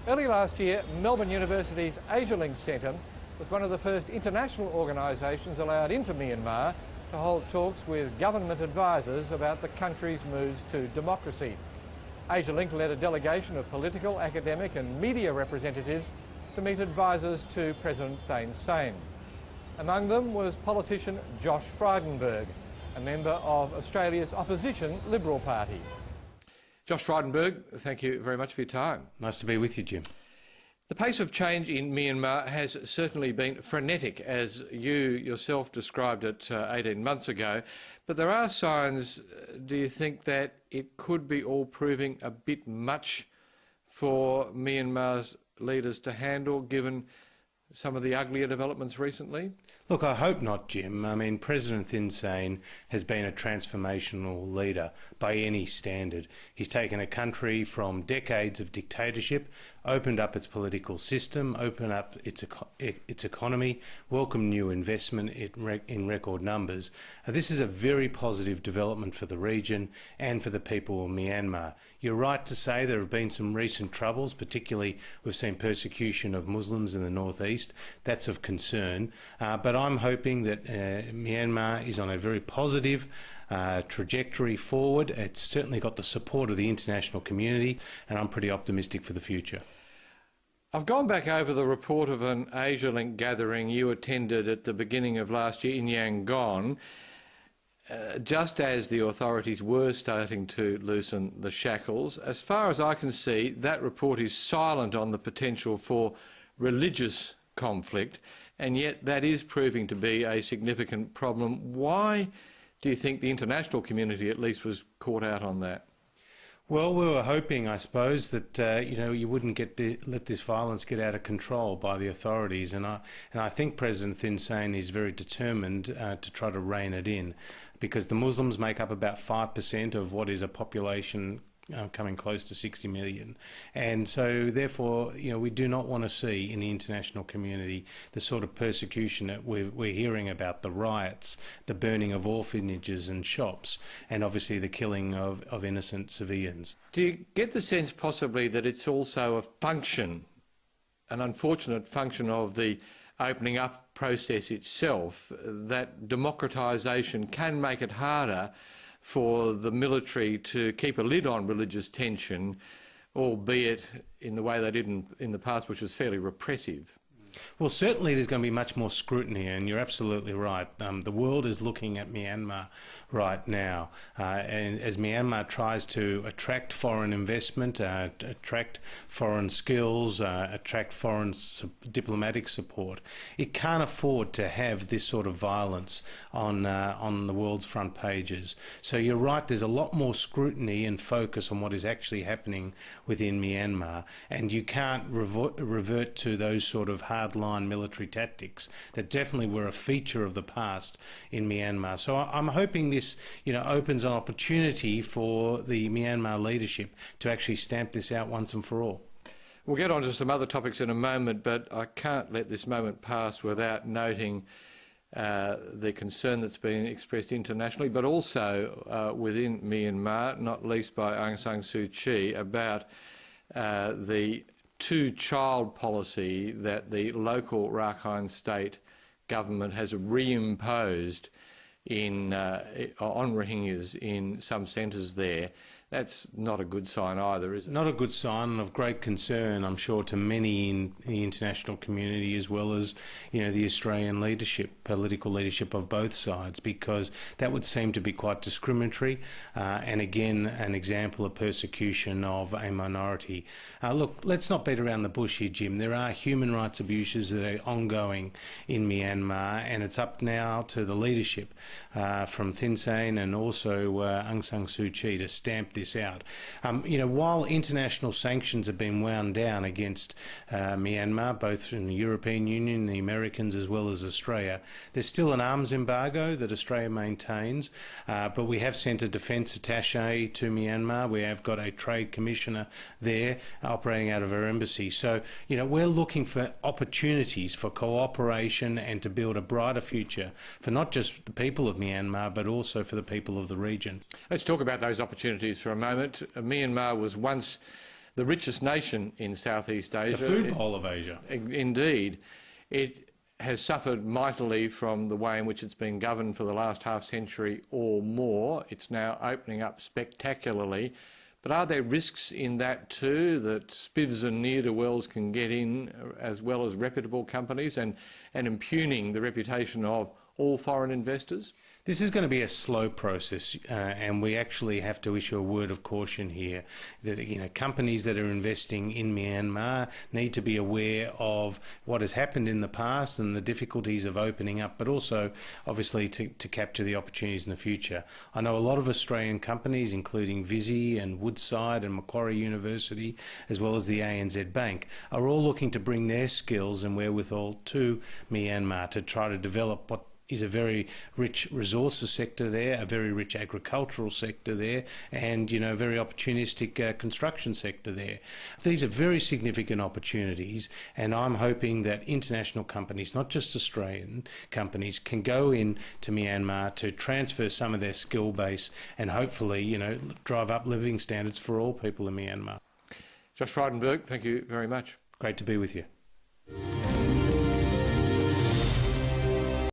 Early last year, Melbourne University's AsiaLink Centre was one of the first international organisations allowed into Myanmar to hold talks with government advisors about the country's moves to democracy. AsiaLink led a delegation of political, academic and media representatives to meet advisors to President Thein Sein. Among them was politician Josh Frydenberg, a member of Australia's opposition Liberal Party. Josh Frydenberg, thank you very much for your time. Nice to be with you, Jim. The pace of change in Myanmar has certainly been frenetic, as you yourself described it 18 months ago, but there are signs, do you think, that it could be all proving a bit much for Myanmar's leaders to handle, given some of the uglier developments recently? Look, I hope not, Jim. I mean, President Thein Sein has been a transformational leader by any standard. He's taken a country from decades of dictatorship, opened up its political system, opened up its economy, welcomed new investment in record numbers. This is a very positive development for the region and for the people of Myanmar. You're right to say there have been some recent troubles, particularly we've seen persecution of Muslims in the northeast. That's of concern, but I'm hoping that Myanmar is on a very positive trajectory forward. It's certainly got the support of the international community, and I'm pretty optimistic for the future. I've gone back over the report of an AsiaLink gathering you attended at the beginning of last year in Yangon, just as the authorities were starting to loosen the shackles. As far as I can see, that report is silent on the potential for religious conflict, and yet that is proving to be a significant problem. Why do you think the international community at least was caught out on that? Well, we were hoping, I suppose, that you wouldn't let this violence get out of control by the authorities, and I think President Thein Sein is very determined to try to rein it in, because the Muslims make up about 5% of what is a population coming close to 60 million. And so, therefore, we do not want to see in the international community the sort of persecution that we're hearing about, the riots, the burning of orphanages and shops, and obviously the killing of innocent civilians. Do you get the sense possibly that it's also a function, an unfortunate function of the opening up process itself, that democratisation can make it harder for the military to keep a lid on religious tension, albeit in the way they did in the past, which was fairly repressive? Well, certainly there's going to be much more scrutiny, and you're absolutely right. The world is looking at Myanmar right now, and as Myanmar tries to attract foreign investment, attract foreign skills, attract foreign diplomatic support, it can't afford to have this sort of violence on the world's front pages. So you're right, there's a lot more scrutiny and focus on what is actually happening within Myanmar, and you can't revert to those sort of hardline military tactics that definitely were a feature of the past in Myanmar. So I'm hoping this, opens an opportunity for the Myanmar leadership to actually stamp this out once and for all. We'll get on to some other topics in a moment, but I can't let this moment pass without noting the concern that's been expressed internationally, but also within Myanmar, not least by Aung San Suu Kyi, about the two-child policy that the local Rakhine state government has reimposed on Rohingyas in some centres there. That's not a good sign either, is it? Not a good sign, and of great concern, I'm sure, to many in the international community, as well as the Australian leadership, political leadership of both sides, because that would seem to be quite discriminatory, and again an example of persecution of a minority. Look, let's not beat around the bush here, Jim. There are human rights abuses that are ongoing in Myanmar, and it's up now to the leadership from Thein Sein and also Aung San Suu Kyi to stamp this out. While international sanctions have been wound down against Myanmar, both from the European Union, the Americans, as well as Australia, there's still an arms embargo that Australia maintains, but we have sent a defence attaché to Myanmar. We have got a trade commissioner there operating out of our embassy. So, we're looking for opportunities for cooperation and to build a brighter future for not just the people of Myanmar, but also for the people of the region. Let's talk about those opportunities for a moment. Myanmar was once the richest nation in Southeast Asia. The food bowl of Asia. Indeed. It has suffered mightily from the way in which it's been governed for the last half century or more. It's now opening up spectacularly. But are there risks in that too, that spivs and ne'er-do-wells can get in as well as reputable companies and impugning the reputation of all foreign investors? This is going to be a slow process, and we actually have to issue a word of caution here. That companies that are investing in Myanmar need to be aware of what has happened in the past and the difficulties of opening up, but also, obviously, to capture the opportunities in the future. I know a lot of Australian companies, including Visy and Woodside and Macquarie University, as well as the ANZ Bank, are all looking to bring their skills and wherewithal to Myanmar to try to develop what is a very rich resources sector there, a very rich agricultural sector there, and a very opportunistic construction sector there. These are very significant opportunities, and I'm hoping that international companies, not just Australian companies, can go in to Myanmar to transfer some of their skill base and hopefully, drive up living standards for all people in Myanmar. Josh Frydenberg, thank you very much. Great to be with you.